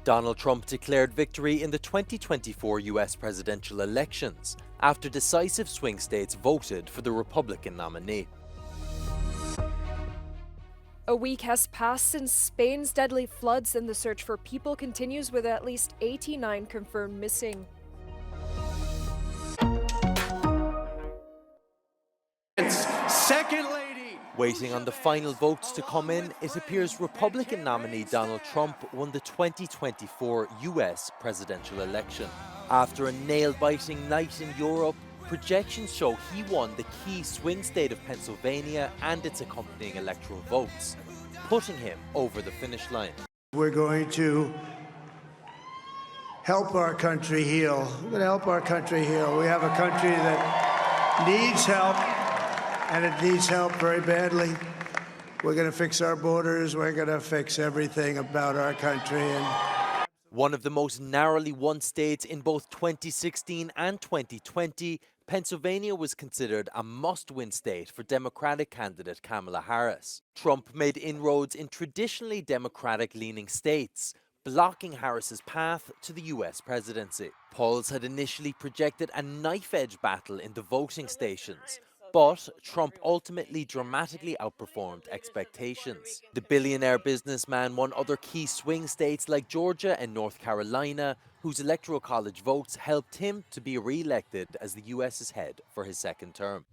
Donald Trump declared victory in the 2024 US presidential elections after decisive swing states voted for the Republican nominee. A week has passed since Spain's deadly floods, and the search for people continues with at least 89 confirmed missing. Second lady. Waiting on the final votes to come in, it appears Republican nominee Donald Trump won the 2024 US presidential election. After a nail-biting night in Europe, projections show he won the key swing state of Pennsylvania and its accompanying electoral votes, putting him over the finish line. We're going to help our country heal. We're going to help our country heal. We have a country that needs help, and it needs help very badly. We're going to fix our borders. We're going to fix everything about our country. One of the most narrowly won states in both 2016 and 2020, Pennsylvania was considered a must-win state for Democratic candidate Kamala Harris. Trump made inroads in traditionally Democratic-leaning states, blocking Harris's path to the US presidency. Polls had initially projected a knife-edge battle in the voting stations, but Trump ultimately dramatically outperformed expectations. The billionaire businessman won other key swing states like Georgia and North Carolina, whose electoral college votes helped him to be re-elected as the US's head for his second term.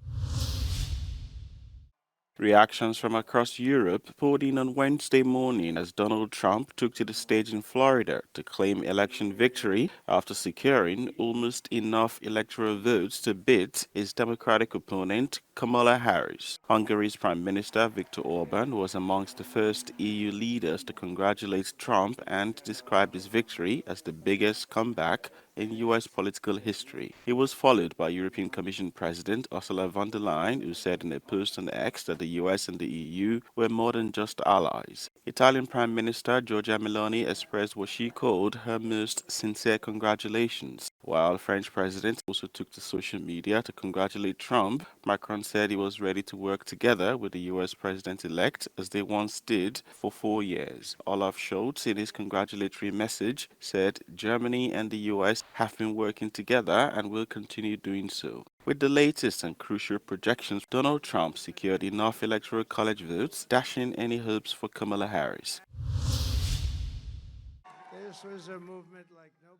Reactions from across Europe poured in on Wednesday morning as Donald Trump took to the stage in Florida to claim election victory after securing almost enough electoral votes to beat his Democratic opponent, Kamala Harris. Hungary's Prime Minister Viktor Orban was amongst the first EU leaders to congratulate Trump and describe his victory as the biggest comeback in US political history. He was followed by European Commission President Ursula von der Leyen, who said in a post on X that the US and the EU were more than just allies. Italian Prime Minister Giorgia Meloni expressed what she called her most sincere congratulations. While French President also took to social media to congratulate Trump, Macron said he was ready to work together with the US President-elect as they once did for 4 years. Olaf Scholz, in his congratulatory message, said Germany and the US have been working together and will continue doing so. With the latest and crucial projections, Donald Trump secured enough electoral college votes, dashing any hopes for Kamala Harris.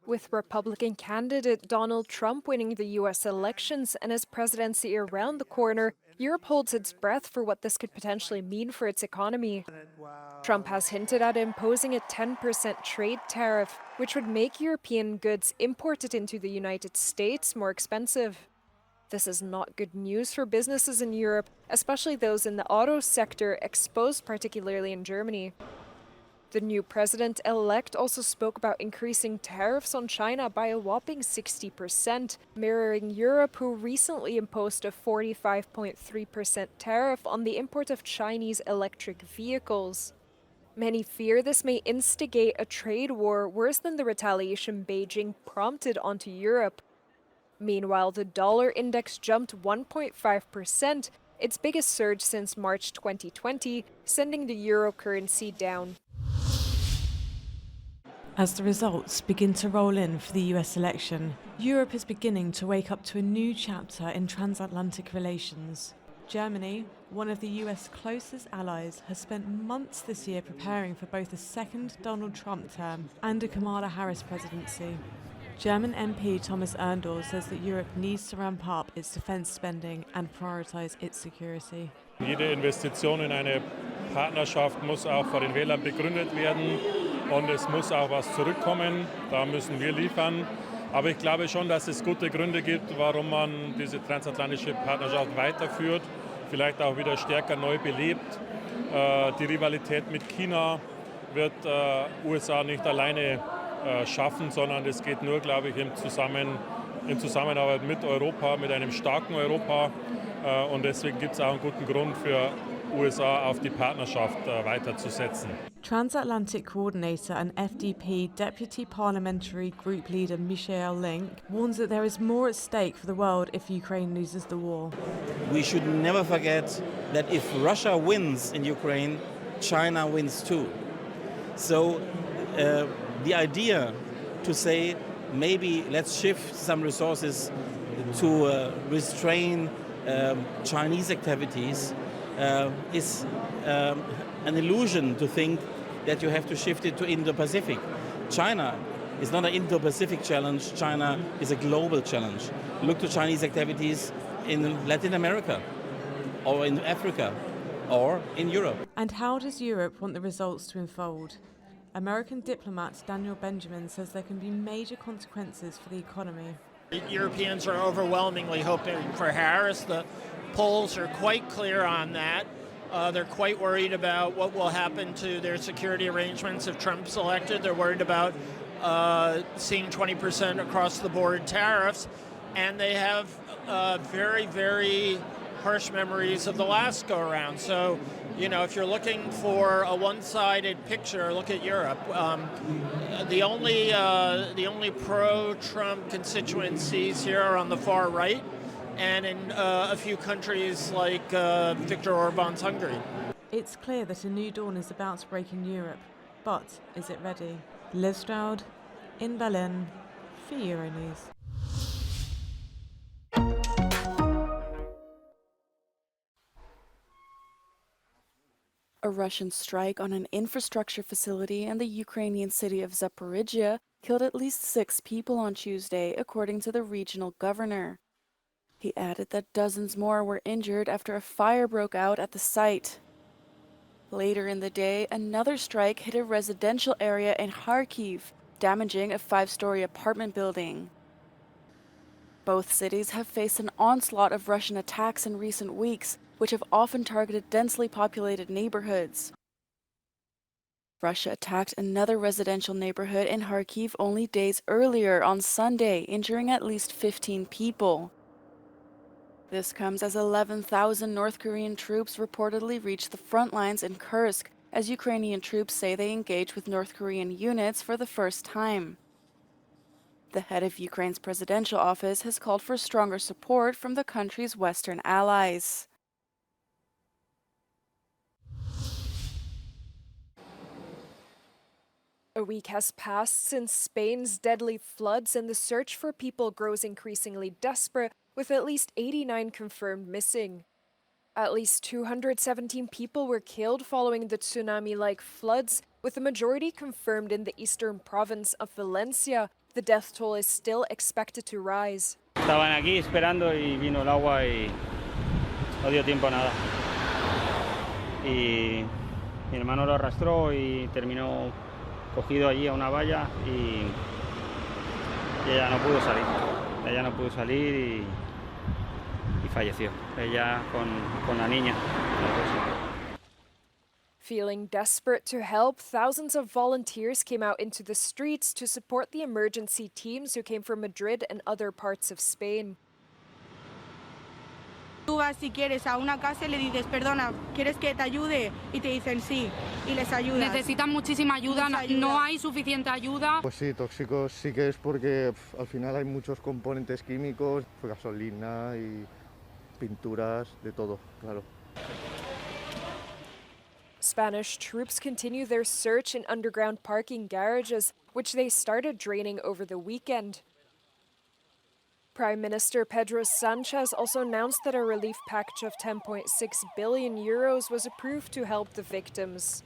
With Republican candidate Donald Trump winning the U.S. elections and his presidency around the corner, Europe holds its breath for what this could potentially mean for its economy. Trump has hinted at imposing a 10% trade tariff, which would make European goods imported into the United States more expensive. This is not good news for businesses in Europe, especially those in the auto sector, exposed particularly in Germany. The new president-elect also spoke about increasing tariffs on China by a whopping 60%, mirroring Europe, who recently imposed a 45.3% tariff on the import of Chinese electric vehicles. Many fear this may instigate a trade war worse than the retaliation Beijing prompted onto Europe. Meanwhile, the dollar index jumped 1.5%, its biggest surge since March 2020, sending the euro currency down. As the results begin to roll in for the US election, Europe is beginning to wake up to a new chapter in transatlantic relations. Germany, one of the US closest allies, has spent months this year preparing for both a second Donald Trump term and a Kamala Harris presidency. German MP Thomas Erndl says that Europe needs to ramp up its defense spending and prioritize its security. Jede Investition in eine Partnerschaft muss auch vor den Wählern begründet werden und es muss auch was zurückkommen. Da müssen wir liefern. Aber ich glaube schon, dass es gute Gründe gibt, warum man diese transatlantische Partnerschaft weiterführt, vielleicht auch wieder stärker neu belebt. Die Rivalität mit China wird USA nicht alleine schaffen, sondern es geht nur, glaube ich, in Zusammenarbeit mit Europa, mit einem starken Europa. Und deswegen gibt es auch einen guten Grund für USA auf die Partnerschaft weiterzusetzen. Transatlantic Coordinator and FDP Deputy Parliamentary Group Leader Michael Link warns that there is more at stake for the world if Ukraine loses the war. We should never forget that if Russia wins in Ukraine, China wins too. So the idea to say maybe let's shift some resources to restrain Chinese activities is an illusion to think that you have to shift it to Indo-Pacific. China is not an Indo-Pacific challenge. China is a global challenge. Look to Chinese activities in Latin America or in Africa or in Europe. And how does Europe want the results to unfold? American diplomat Daniel Benjamin says there can be major consequences for the economy. Europeans are overwhelmingly hoping for Harris. The polls are quite clear on that. They're quite worried about what will happen to their security arrangements if Trump's elected. They're worried about seeing 20% across the board tariffs. And they have very, very harsh memories of the last go around. So, you know, if you're looking for a one-sided picture, look at Europe. The only pro-Trump constituencies here are on the far right, and in a few countries like Viktor Orban's Hungary. It's clear that a new dawn is about to break in Europe, but is it ready? Liv Stroud, in Berlin, for Euronews. A Russian strike on an infrastructure facility in the Ukrainian city of Zaporizhia killed at least 6 people on Tuesday, according to the regional governor. He added that dozens more were injured after a fire broke out at the site. Later in the day, another strike hit a residential area in Kharkiv, damaging a 5-story apartment building. Both cities have faced an onslaught of Russian attacks in recent weeks, which have often targeted densely populated neighborhoods. Russia attacked another residential neighborhood in Kharkiv only days earlier on Sunday, injuring at least 15 people. This comes as 11,000 North Korean troops reportedly reached the front lines in Kursk, as Ukrainian troops say they engaged with North Korean units for the first time. The head of Ukraine's presidential office has called for stronger support from the country's Western allies. A week has passed since Spain's deadly floods, and the search for people grows increasingly desperate, with at least 89 confirmed missing. At least 217 people were killed following the tsunami-like floods, with the majority confirmed in the eastern province of Valencia. The death toll is still expected to rise. Estaban aquí esperando y vino el agua y no dio tiempo a nada. Y mi hermano lo arrastró y terminó cogido allí a una valla y ella no pudo salir. Ella no pudo salir y falleció. Ella con la niña. Feeling desperate to help, thousands of volunteers came out into the streets to support the emergency teams who came from Madrid and other parts of Spain. Tú vas si quieres a una casa y le dices, perdona, ¿quieres que te ayude? Y te dicen sí, y les ayudas. Necesitan muchísima ayuda, no hay suficiente ayuda. Pues sí, tóxicos sí que es porque al final hay muchos componentes químicos, gasolina y pinturas, de todo, claro. Spanish troops continue their search in underground parking garages, which they started draining over the weekend. Prime Minister Pedro Sanchez also announced that a relief package of 10.6 billion euros was approved to help the victims.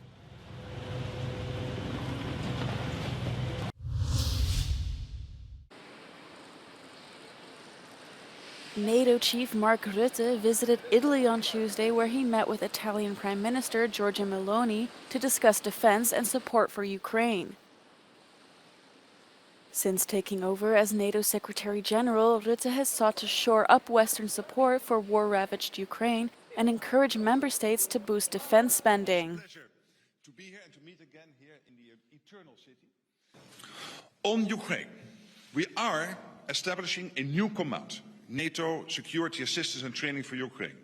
NATO chief Mark Rutte visited Italy on Tuesday, where he met with Italian Prime Minister Giorgia Meloni to discuss defense and support for Ukraine. Since taking over as NATO Secretary General, Rutte has sought to shore up Western support for war-ravaged Ukraine and encourage member states to boost defense spending. To be here and to meet again here in the eternal city. On Ukraine, we are establishing a new command, NATO Security Assistance and Training for Ukraine,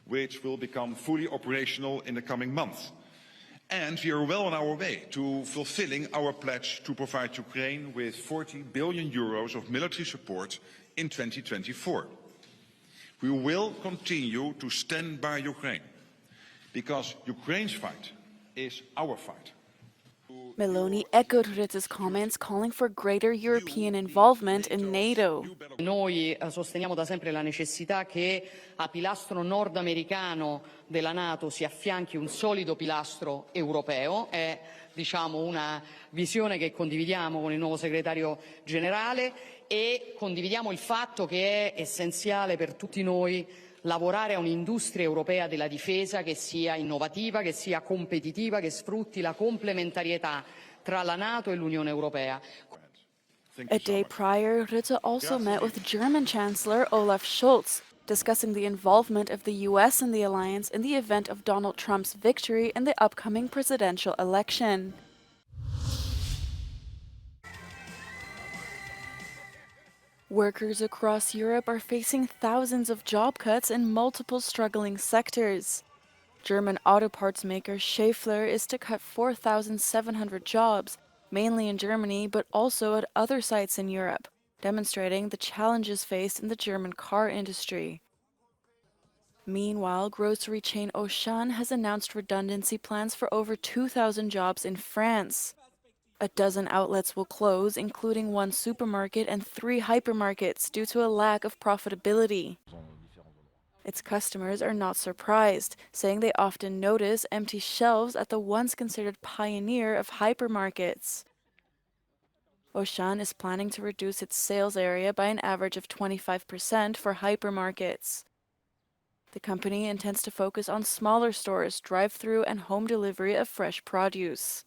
which will become fully operational in the coming months. And we are well on our way to fulfilling our pledge to provide Ukraine with 40 billion euros of military support in 2024. We will continue to stand by Ukraine, because Ukraine's fight is our fight. To Meloni echoed Rutte's comments, calling for greater European involvement in NATO. Noi sosteniamo da sempre la necessità che a pilastro nordamericano della NATO si affianchi un solido pilastro europeo. È una visione che condividiamo con il nuovo segretario generale e condividiamo il fatto che è essenziale per tutti noi lavorare a un'industria europea della difesa che sia innovativa, che sia competitiva, che sfrutti la complementarietà tra la NATO e l'Unione Europea. A day prior, Rutte also met with German Chancellor Olaf Scholz, discussing the involvement of the US in the alliance in the event of Donald Trump's victory in the upcoming presidential election. Workers across Europe are facing thousands of job cuts in multiple struggling sectors. German auto parts maker Schaeffler is to cut 4,700 jobs, mainly in Germany but also at other sites in Europe, demonstrating the challenges faced in the German car industry. Meanwhile, grocery chain Auchan has announced redundancy plans for over 2,000 jobs in France. A dozen outlets will close, including one supermarket and 3 hypermarkets, due to a lack of profitability. Its customers are not surprised, saying they often notice empty shelves at the once considered pioneer of hypermarkets. Auchan is planning to reduce its sales area by an average of 25% for hypermarkets. The company intends to focus on smaller stores, drive-through, and home delivery of fresh produce.